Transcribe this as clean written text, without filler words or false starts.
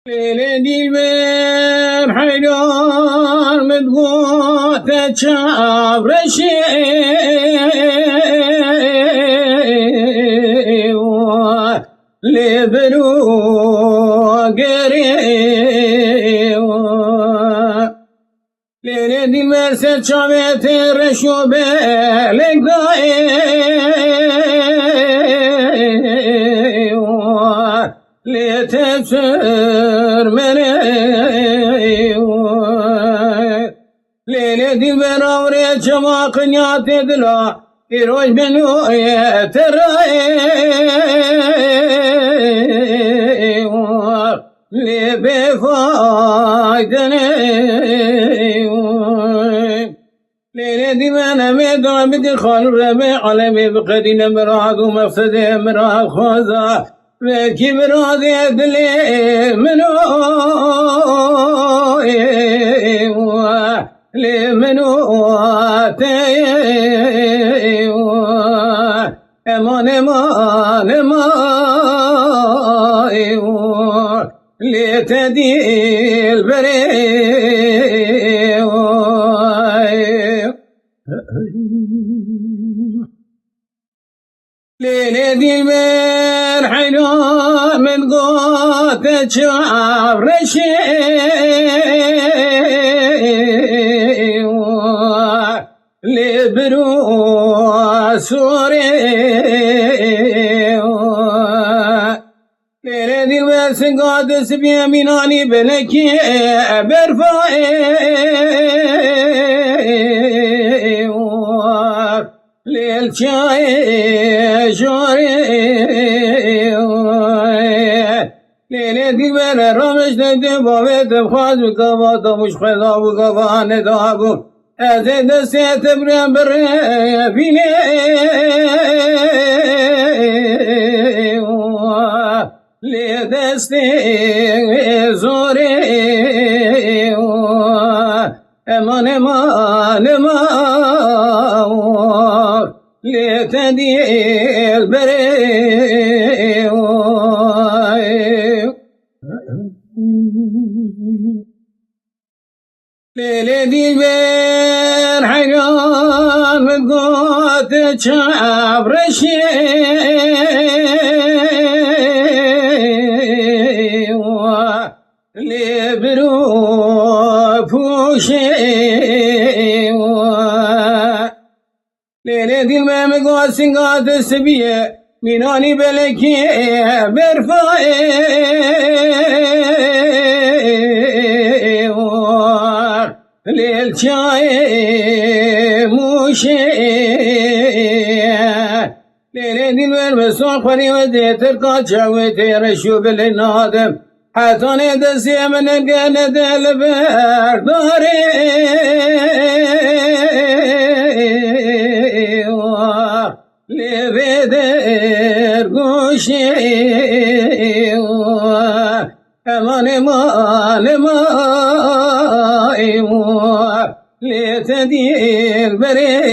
ليلي بين حيدر مدغوث شعب رشيوة لبلو قريوة ليلي دي مرسل شعبت الرشوبة لقضايوة لتبصر منيوة ليلي دي براوري شما قنيات دلا يروج بنو يتريوة لبفايدنيوة ليلي دي من ميدو بدي خالو ربيع علمي بقدين مراد ومفسده مراد خوزا بكي مراد يدلي منو لمنو تيوة امان امان امان لتديل بريوة ليلي دي من حينو من قوت شعب رشيوة لبرو سوريوة ليلي دي بس قادس بيميناني بلكي برفايوة للشاي شوريوة ليلي دي بين الرمش ندبو بيتبخاز بكبات مش خذا بكبان دابو أزيد السيت برين برين لدستي زوريوة امان امان امان لتديل بريوة ليلي دي بين حيران من قوت شعب رشيوة لبرو فوشيوة ليلي دي المام قوت سنقات السبية ميناني بلكي برفايوة للشاي موشية ليلي دي المسوق فري وديت القاتشة وتيرشو بالنادم حتوني دسي من الجنة البرداري لبدر قوشيوة امان امان امان لتدير بريوة